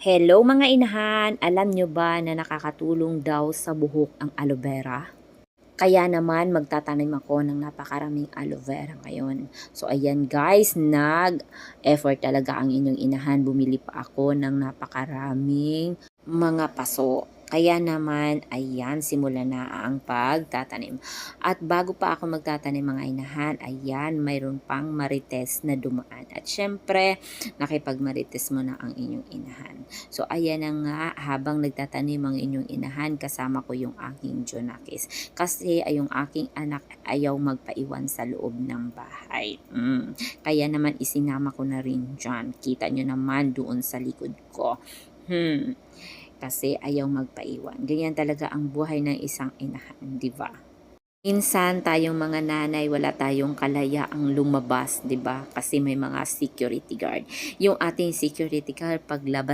Hello mga inahan! Alam nyo ba na nakakatulong daw sa buhok ang aloe vera? Kaya naman magtatanim ako ng napakaraming aloe vera ngayon. So ayan guys, nag-effort talaga ang inyong inahan. Bumili pa ako ng napakaraming mga paso. Kaya naman, ayan, simulan na ang pagtatanim. At bago pa ako magtatanim mga inahan, ayan, mayroon pang marites na dumaan. At syempre, nakipagmarites mo na ang inyong inahan. So ayan na nga, habang nagtatanim ang inyong inahan, kasama ko yung aking Jonakis. Kasi ay yung aking anak ayaw magpaiwan sa loob ng bahay. Kaya naman isinama ko na rin dyan. Kita nyo naman doon sa likod ko. Kasi ayaw magpaiwan. Ganyan talaga ang buhay ng isang inahan, di ba? Minsan tayong mga nanay wala tayong kalayaang lumabas, 'di ba? Kasi may mga security guard. Yung ating security guard paglabas